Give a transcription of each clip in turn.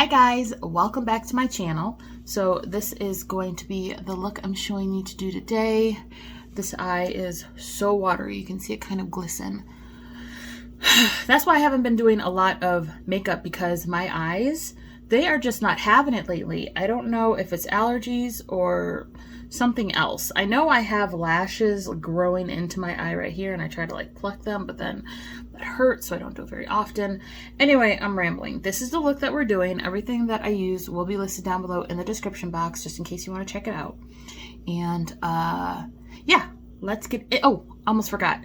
Hi guys, welcome back to my channel. So this is going to be the look I'm showing you to do today. This eye is so watery, you can see it kind of glisten. That's why I haven't been doing a lot of makeup, because my eyes, they are just not having it lately. I don't know if it's allergies or something else. I know I have lashes growing into my eye right here, and I try to like pluck them, but then that hurts, so I don't do it very often. Anyway, I'm rambling. This is the look that we're doing. Everything that I use will be listed down below in the description box, just in case you want to check it out. And yeah, let's get it. Oh, almost forgot.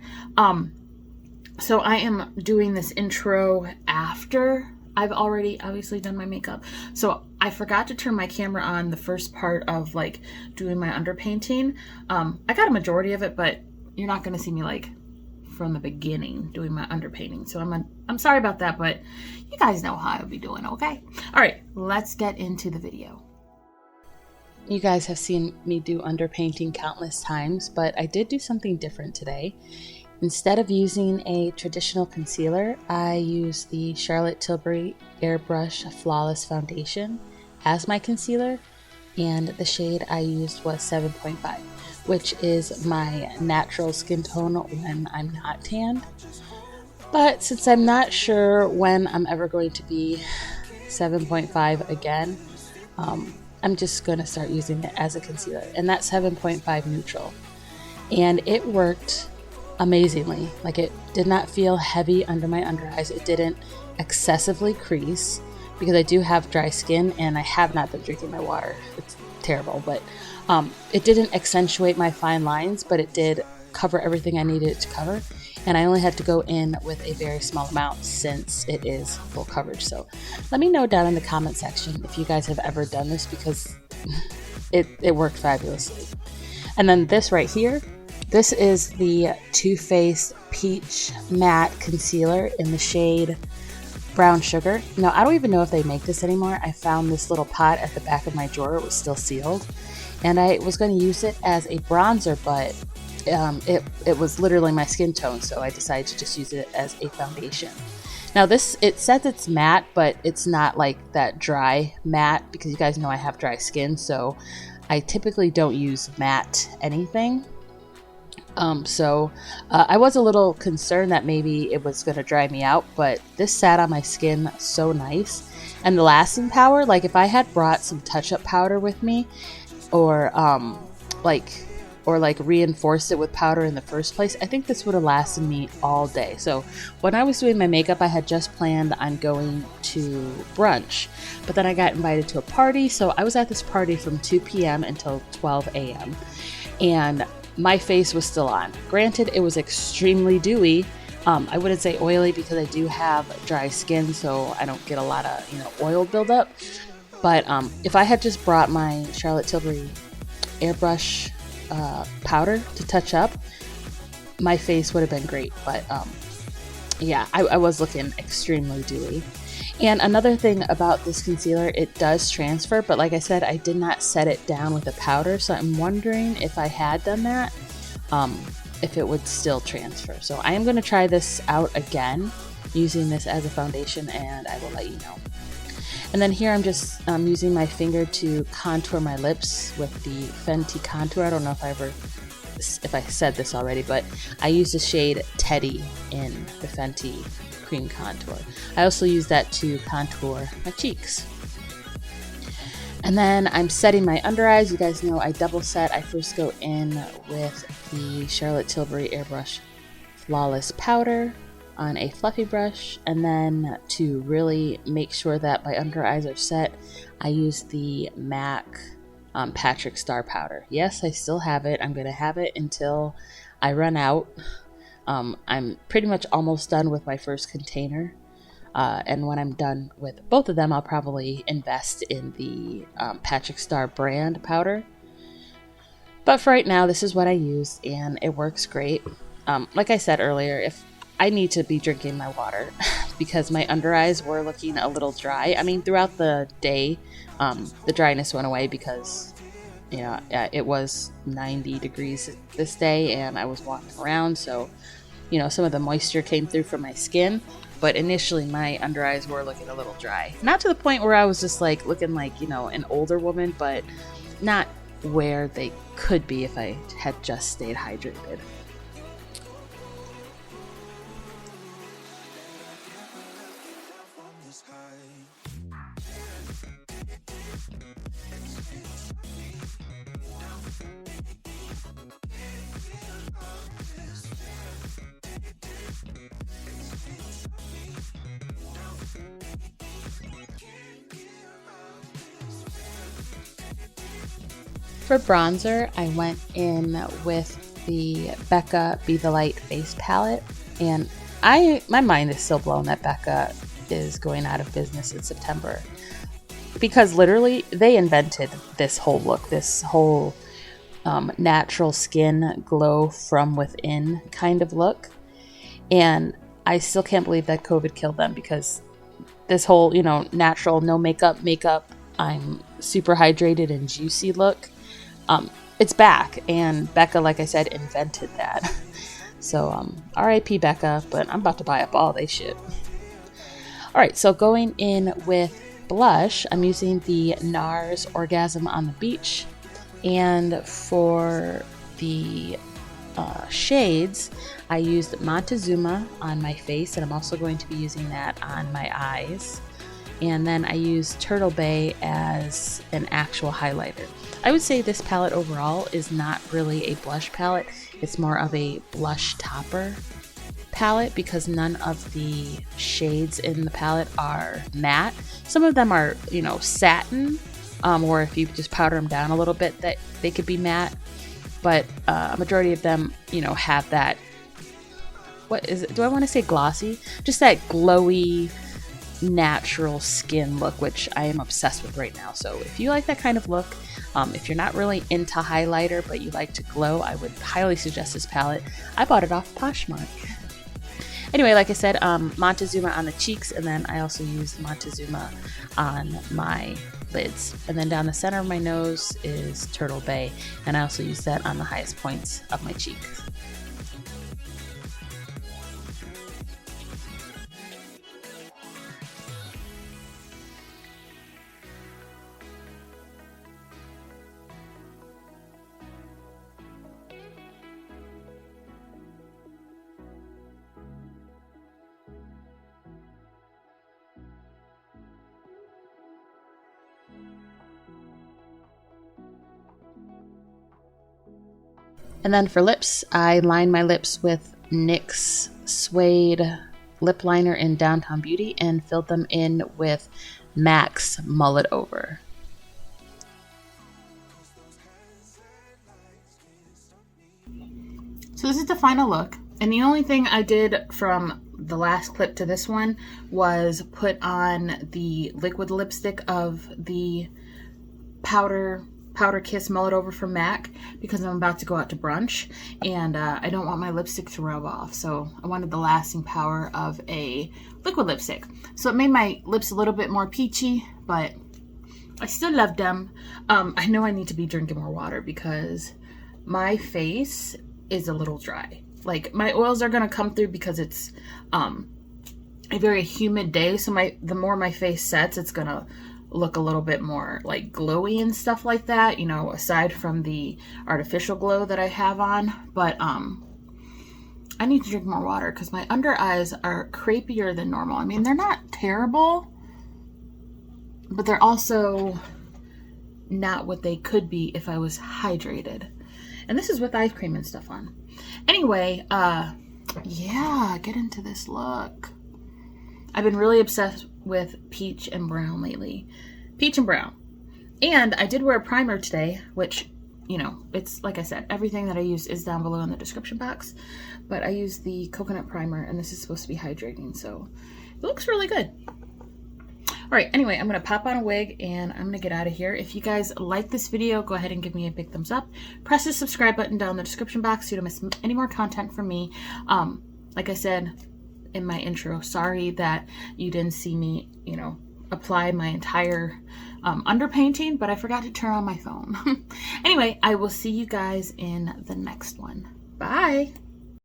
So I am doing this intro after I've already obviously done my makeup. So I forgot to turn my camera on the first part of like doing my underpainting. I got a majority of it, but you're not going to see me like from the beginning doing my underpainting. So I'm sorry about that, but you guys know how I'll be doing, okay? All right, let's get into the video. You guys have seen me do underpainting countless times, but I did do something different today. Instead of using a traditional concealer, I used the Charlotte Tilbury Airbrush Flawless Foundation as my concealer, and the shade I used was 7.5, which is my natural skin tone when I'm not tanned. But since I'm not sure when I'm ever going to be 7.5 again, I'm just going to start using it as a concealer, and that's 7.5 neutral. And it worked amazingly. Like, it did not feel heavy under my under eyes. It didn't excessively crease, because I do have dry skin and I have not been drinking my water. It's terrible, but it didn't accentuate my fine lines, but it did cover everything I needed it to cover. And I only had to go in with a very small amount since it is full coverage. So let me know down in the comment section if you guys have ever done this, because it worked fabulously. And then this right here, this is the Too Faced Peach Matte Concealer in the shade Brown Sugar. Now, I don't even know if they make this anymore. I found this little pot at the back of my drawer. It was still sealed. And I was going to use it as a bronzer, but it was literally my skin tone, so I decided to just use it as a foundation. Now this, it says it's matte, but it's not like that dry matte, because you guys know I have dry skin, so I typically don't use matte anything. I was a little concerned that maybe it was going to dry me out, but this sat on my skin so nice. And the lasting power, like if I had brought some touch-up powder with me, or reinforced it with powder in the first place, I think this would have lasted me all day. So when I was doing my makeup, I had just planned on going to brunch, but then I got invited to a party. So I was at this party from 2 p.m. until 12 a.m. and my face was still on. Granted, it was extremely dewy. I wouldn't say oily, because I do have dry skin, so I don't get a lot of oil buildup. But if I had just brought my Charlotte Tilbury Airbrush powder to touch up, my face would have been great. But yeah, I was looking extremely dewy. And another thing about this concealer, it does transfer, but like I said, I did not set it down with a powder, so I'm wondering if I had done that, if it would still transfer. So I am going to try this out again using this as a foundation, and I will let you know. And then here I'm just using my finger to contour my lips with the Fenty contour. I don't know if I said this already, but I use the shade Teddy in the Fenty cream contour. I also use that to contour my cheeks. And then I'm setting my under eyes. You guys know I double set. I first go in with the Charlotte Tilbury Airbrush Flawless Powder on a fluffy brush, and then to really make sure that my under eyes are set, I use the M.A.C Patrick Star powder. Yes, I still have it. I'm going to have it until I run out. I'm pretty much almost done with my first container, and when I'm done with both of them, I'll probably invest in the Patrick Star brand powder. But for right now, this is what I use, and it works great. Like I said earlier, if I need to be drinking my water because my under eyes were looking a little dry. I mean, throughout the day, the dryness went away because it was 90 degrees this day and I was walking around, so some of the moisture came through from my skin. But initially my under eyes were looking a little dry. Not to the point where I was just like looking like, you know, an older woman, but not where they could be if I had just stayed hydrated. For bronzer, I went in with the Becca Be the Light face palette, and my mind is still blown that Becca is going out of business in September, because literally they invented this whole look, this whole natural skin glow from within kind of look, and I still can't believe that COVID killed them, because this whole, you know, natural, no makeup, I'm super hydrated and juicy look, it's back, and Becca, like I said, invented that. So RIP Becca, but I'm about to buy up all they shit. Alright, so going in with blush, I'm using the Nars Orgasm on the Beach, and for the shades, I used Montezuma on my face, and I'm also going to be using that on my eyes. And then I used Turtle Bay as an actual highlighter. I would say this palette overall is not really a blush palette. It's more of a blush topper palette, because none of the shades in the palette are matte. Some of them are, you know, satin, or if you just powder them down a little bit, that they could be matte. But a majority of them, you know, have that, what is it? Do I want to say glossy? Just that glowy, natural skin look, which I am obsessed with right now. So if you like that kind of look, if you're not really into highlighter but you like to glow, I would highly suggest this palette. I bought it off Poshmark. Anyway, like I said, Montezuma on the cheeks, and then I also used Montezuma on my lids. And then down the center of my nose is Turtle Bay, and I also use that on the highest points of my cheeks. And then for lips, I line my lips with NYX Suede lip liner in Downtown Beauty and filled them in with M.A.C Mull It Over. So this is the final look, and the only thing I did from the last clip to this one was put on the liquid lipstick of the Powder Kiss Mull It Over from M.A.C, because I'm about to go out to brunch, and I don't want my lipstick to rub off, so I wanted the lasting power of a liquid lipstick. So it made my lips a little bit more peachy, but I still love them. I know I need to be drinking more water because my face is a little dry. Like, my oils are gonna come through because it's a very humid day, so the more my face sets, it's gonna look a little bit more like glowy and stuff like that, you know, aside from the artificial glow that I have on. But I need to drink more water because my under eyes are crepier than normal. I mean, they're not terrible, but they're also not what they could be if I was hydrated. And this is with eye cream and stuff on. Anyway, yeah, get into this look. I've been really obsessed with peach and brown lately. Peach and brown. And I did wear a primer today, which, you know, it's like I said, everything that I use is down below in the description box. But I used the coconut primer, and this is supposed to be hydrating, so it looks really good. Alright, anyway, I'm going to pop on a wig, and I'm going to get out of here. If you guys like this video, go ahead and give me a big thumbs up. Press the subscribe button down in the description box so you don't miss any more content from me. Like I said in my intro, sorry that you didn't see me, you know, apply my entire underpainting, but I forgot to turn on my phone. Anyway, I will see you guys in the next one. Bye!